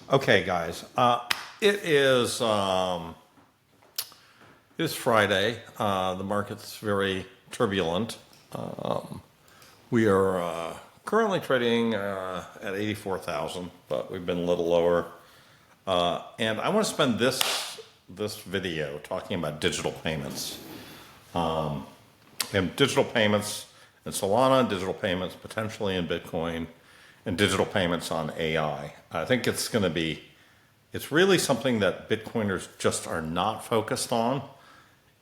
Okay, guys. It is it's Friday. The market's very turbulent. We are currently trading at 84,000, but we've been a little lower. And I want to spend this video talking about digital payments. And digital payments in Solana, digital payments potentially in Bitcoin, and digital payments on AI. I think it's going to be, it's really something that Bitcoiners just are not focused on,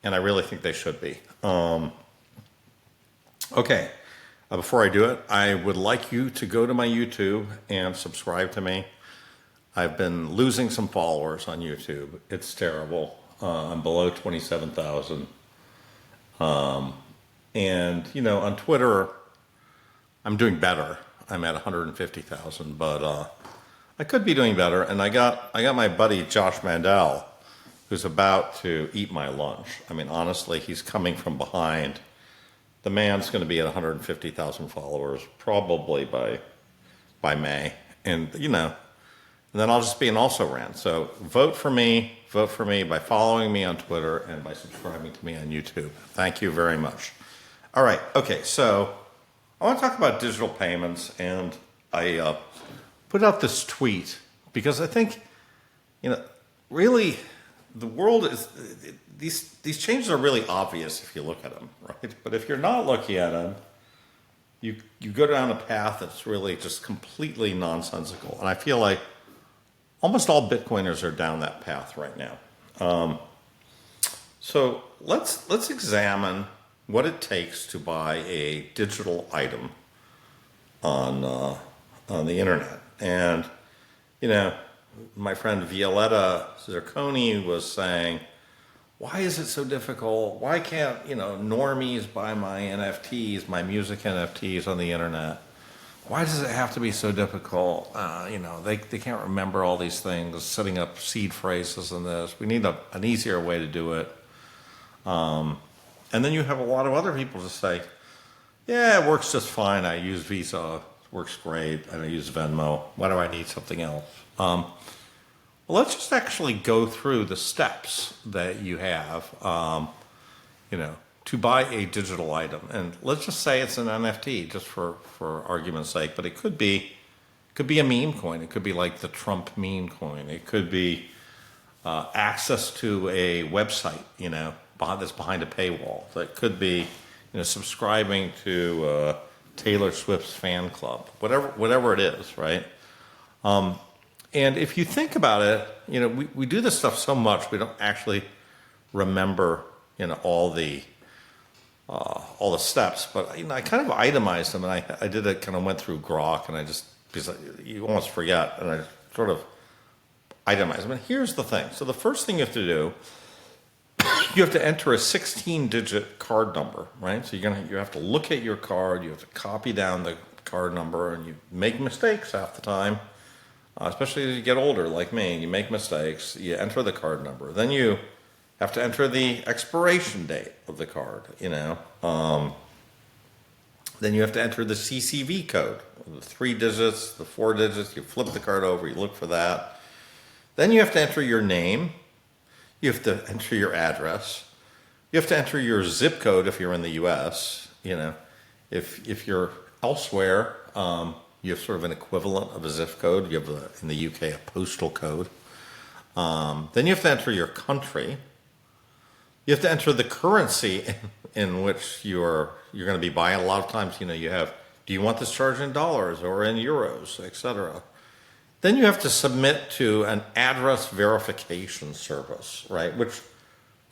and I really think they should be. Okay, before I do it, I would like you to go to my YouTube and subscribe to me. I've been losing some followers on YouTube. It's terrible. I'm below 27,000. And, you know, on Twitter, I'm doing better. I'm at 150,000, but I could be doing better. And I got my buddy Josh Mandel, who's about to eat my lunch. I mean, honestly, he's coming from behind. The man's going to be at 150,000 followers probably by May, and you know, and then I'll just be an also-ran. So vote for me by following me on Twitter and by subscribing to me on YouTube. Thank you very much. All right, okay, so I want to talk about digital payments, and I put out this tweet because I think, you know, really the world is, these changes are really obvious if you look at them, right? But if you're not looking at them, you go down a path that's really just completely nonsensical. And I feel like almost all Bitcoiners are down that path right now. So let's examine what it takes to buy a digital item on the internet. And, you know, my friend Violetta Zirconi was saying, why is it so difficult? Why can't, you know, normies buy my NFTs, my music NFTs on the internet? Why does it have to be so difficult? You know, they can't remember all these things, setting up seed phrases and this. We need an easier way to do it. And then you have a lot of other people to say, yeah, it works just fine. I use Visa. It works great. And I use Venmo. Why do I need something else? Well, let's just actually go through the steps that you have, you know, to buy a digital item. And let's just say it's an NFT, just for argument's sake. But it could be a meme coin. It could be like the Trump meme coin. It could be access to a website, you know, that's behind a paywall. That could be, you know, subscribing to Taylor Swift's fan club. Whatever it is, right? And if you think about it, you know, we do this stuff so much we don't actually remember, you know, all the steps. But you know, I kind of itemized them, and I did it. Kind of went through Grok, and I just, because you almost forget, and I sort of itemized them. And here's the thing. So the first thing you have to do, you have to enter a 16-digit card number, right? So you have to look at your card. You have to copy down the card number, and you make mistakes half the time. Especially as you get older, like me, you make mistakes, you enter the card number. Then you have to enter the expiration date of the card, you know. Then you have to enter the CCV code, the 3 digits, the 4 digits. You flip the card over, you look for that. Then you have to enter your name. You have to enter your address. You have to enter your zip code if you're in the US, you know. If you're elsewhere, you have sort of an equivalent of a zip code. You have, in the UK, a postal code. Then you have to enter your country. You have to enter the currency in which you're going to be buying. A lot of times, you know, you have, do you want this charged in dollars or in euros, etc. Then you have to submit to an address verification service, right? Which,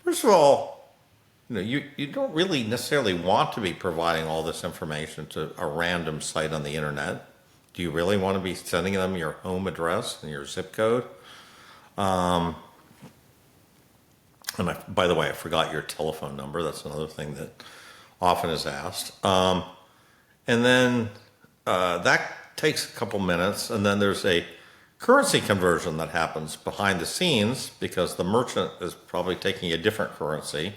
first of all, you know, you don't really necessarily want to be providing all this information to a random site on the internet. Do you really want to be sending them your home address and your zip code? And by the way, I forgot your telephone number. That's another thing that often is asked. And then that takes a couple minutes, and then there's a currency conversion that happens behind the scenes because the merchant is probably taking a different currency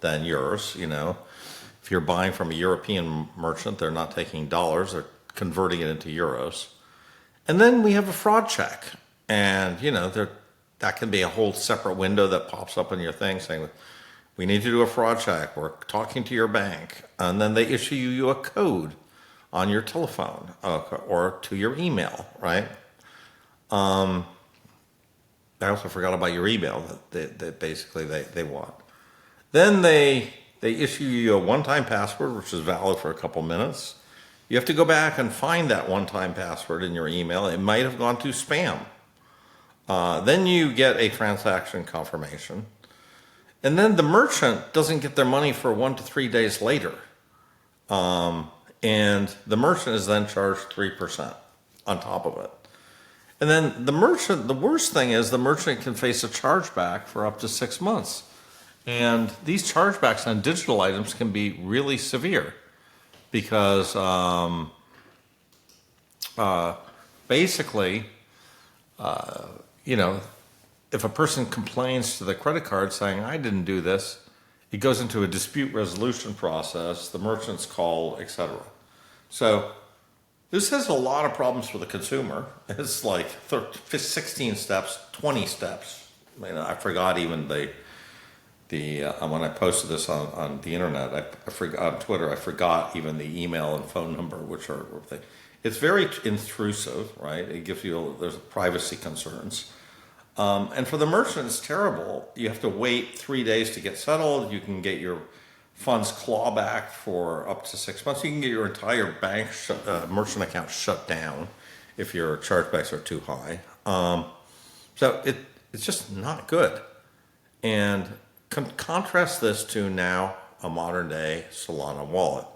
than yours, you know. If you're buying from a European merchant, they're not taking dollars, they're converting it into euros. And then we have a fraud check. And, that can be a whole separate window that pops up in your thing saying, we need to do a fraud check. We're talking to your bank. And then they issue you a code on your telephone or to your email, right? I also forgot about your email that basically they want. Then they issue you a one-time password, which is valid for a couple minutes. You have to go back and find that one-time password in your email. It might have gone to spam. Then you get a transaction confirmation. And then the merchant doesn't get their money for 1 to 3 days later. And the merchant is then charged 3% on top of it. And then the worst thing is the merchant can face a chargeback for up to 6 months. And these chargebacks on digital items can be really severe because basically, if a person complains to the credit card saying, I didn't do this, it goes into a dispute resolution process, the merchants call, etc. So this has a lot of problems for the consumer. It's like 16 steps, 20 steps. I forgot even when I posted this on the internet, I forgot on Twitter, I forgot even the email and phone number, which are it's very intrusive, right? It gives you there's privacy concerns, and for the merchant, it's terrible. You have to wait 3 days to get settled. You can get your funds clawback for up to 6 months. You can get your entire bank merchant account shut down if your chargebacks are too high. So it's just not good. And contrast this to now a modern day Solana wallet.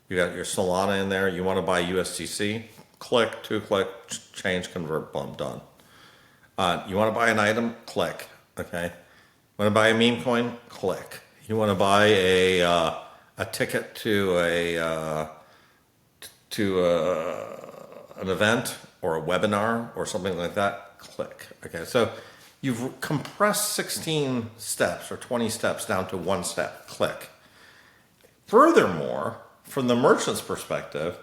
You got your Solana in there. You want to buy USDC? Click, 2-click, change, convert, boom, done. You want to buy an item? Click. Okay. Want to buy a meme coin? Click. You want to buy a ticket to an event or a webinar or something like that? Click. Okay. So you've compressed 16 steps or 20 steps down to 1 step. Click. Furthermore, from the merchant's perspective,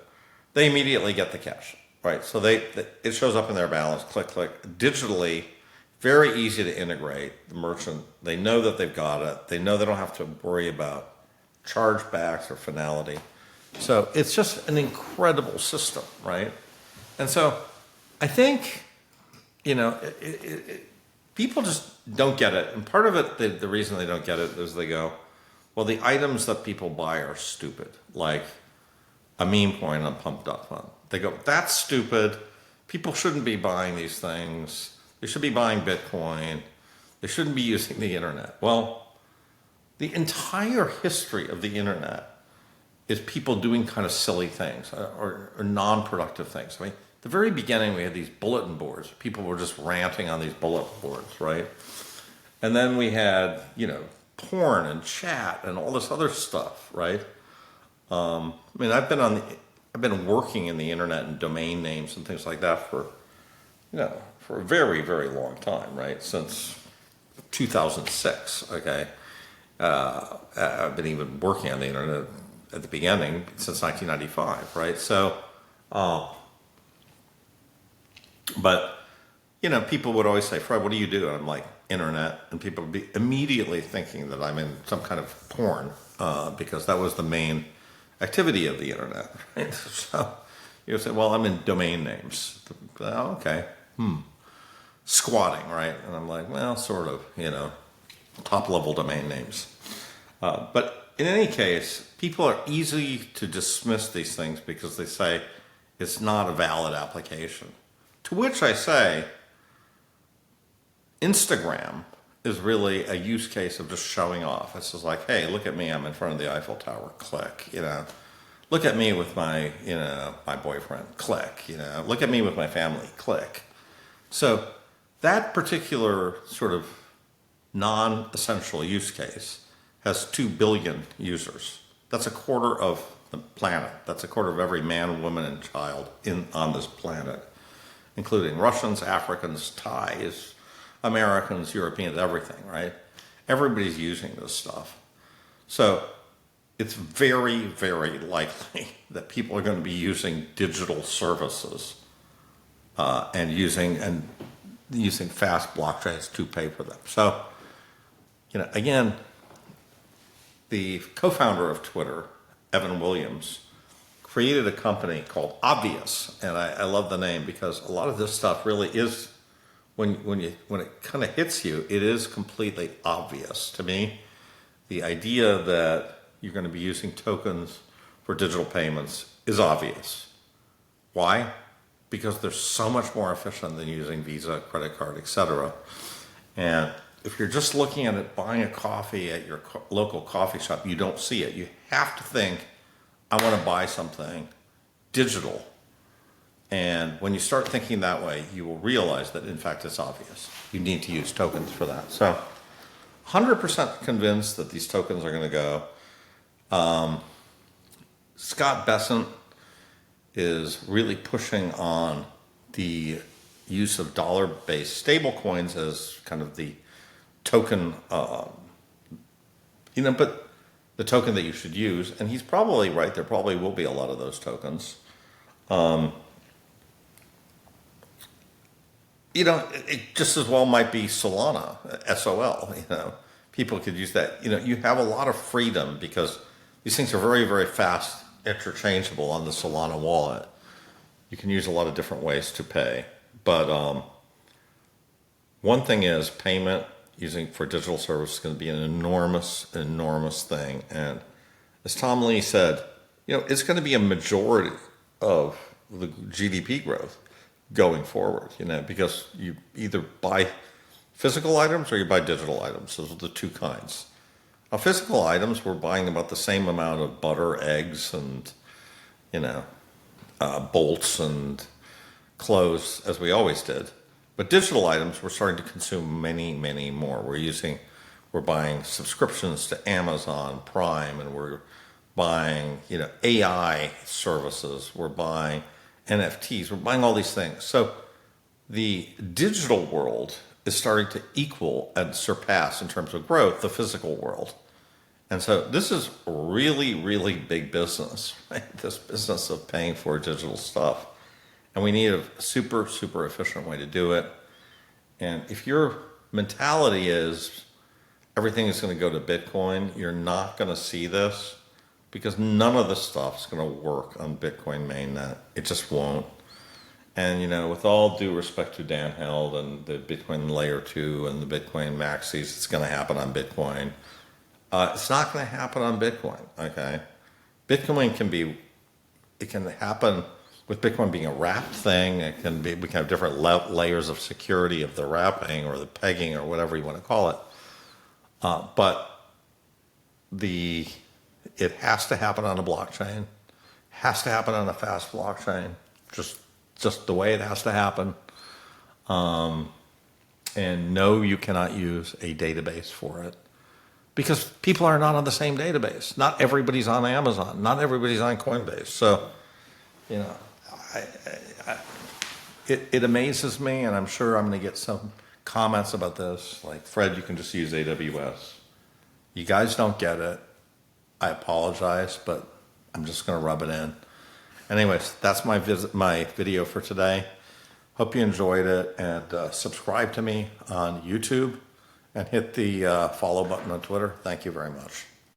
they immediately get the cash, right? So it shows up in their balance, click, click. Digitally, very easy to integrate. The merchant, they know that they've got it. They know they don't have to worry about chargebacks or finality. So it's just an incredible system, right? And so I think, people just don't get it. And part of it, the reason they don't get it is they go, well, the items that people buy are stupid, like a meme coin on Pump.fun. They go, that's stupid. People shouldn't be buying these things. They should be buying Bitcoin. They shouldn't be using the internet. Well, the entire history of the internet is people doing kind of silly things or non-productive things. I mean, at the very beginning, we had these bulletin boards. People were just ranting on these bulletin boards, right? And then we had, porn and chat and all this other stuff, right? I've been working in the internet and domain names and things like that for a very, very long time, right? Since 2006, okay? I've been even working on the internet at the beginning since 1995, right? So, but, people would always say, Fred, what do you do? And I'm like, internet. And people would be immediately thinking that I'm in some kind of porn, because that was the main activity of the internet, right? So you would say, well, I'm in domain names. Oh, okay. Squatting, right? And I'm like, well, sort of, top level domain names. But in any case, people are easy to dismiss these things because they say it's not a valid application. To which I say, Instagram is really a use case of just showing off. It's just like, hey, look at me, I'm in front of the Eiffel Tower, click, Look at me with my, my boyfriend, click, Look at me with my family, click. So that particular sort of non-essential use case has 2 billion users. That's a quarter of the planet. That's a quarter of every man, woman, and child on this planet, including Russians, Africans, Thais, Americans, Europeans, everything, right? Everybody's using this stuff. So it's very, very likely that people are going to be using digital services and using fast blockchains to pay for them. So, again, the co-founder of Twitter, Evan Williams, created a company called Obvious, and I love the name because a lot of this stuff really is, when it kind of hits you, it is completely obvious to me. The idea that you're going to be using tokens for digital payments is obvious. Why? Because they're so much more efficient than using Visa, credit card, etc. And if you're just looking at it, buying a coffee at your local coffee shop, you don't see it. You have to think, I want to buy something digital. And when you start thinking that way, you will realize that, in fact, it's obvious. You need to use tokens for that. So 100% convinced that these tokens are going to go. Scott Bessent is really pushing on the use of dollar-based stablecoins as kind of the token, but the token that you should use. And he's probably right. There probably will be a lot of those tokens. It just as well might be Solana, SOL. People could use that. You have a lot of freedom because these things are very, very fast, interchangeable on the Solana wallet. You can use a lot of different ways to pay. But one thing is payment using for digital service is going to be an enormous, enormous thing. And as Tom Lee said, it's going to be a majority of the GDP growth going forward, because you either buy physical items or you buy digital items. Those are the two kinds. Now, physical items, we're buying about the same amount of butter, eggs, and, bolts and clothes as we always did. But digital items, we're starting to consume many, many more. We're buying subscriptions to Amazon Prime, and we're buying, AI services. We're buying NFTs. We're buying all these things. So the digital world is starting to equal and surpass in terms of growth the physical world. And so this is really, really big business, right? This business of paying for digital stuff. And we need a super, super efficient way to do it. And if your mentality is everything is going to go to Bitcoin, you're not going to see this because none of this stuff is going to work on Bitcoin mainnet. It just won't. And, with all due respect to Dan Held and the Bitcoin Layer 2 and the Bitcoin Maxis, it's going to happen on Bitcoin. It's not going to happen on Bitcoin, okay? Bitcoin it can happen with Bitcoin being a wrapped thing. We can have different layers of security of the wrapping or the pegging or whatever you want to call it. But it has to happen on a blockchain, has to happen on a fast blockchain, just the way it has to happen. And no, you cannot use a database for it because people are not on the same database. Not everybody's on Amazon. Not everybody's on Coinbase. So, it amazes me, and I'm sure I'm going to get some comments about this, like, Fred, you can just use AWS. You guys don't get it. I apologize, but I'm just going to rub it in. Anyways, that's my video for today. Hope you enjoyed it, and subscribe to me on YouTube and hit the follow button on Twitter. Thank you very much.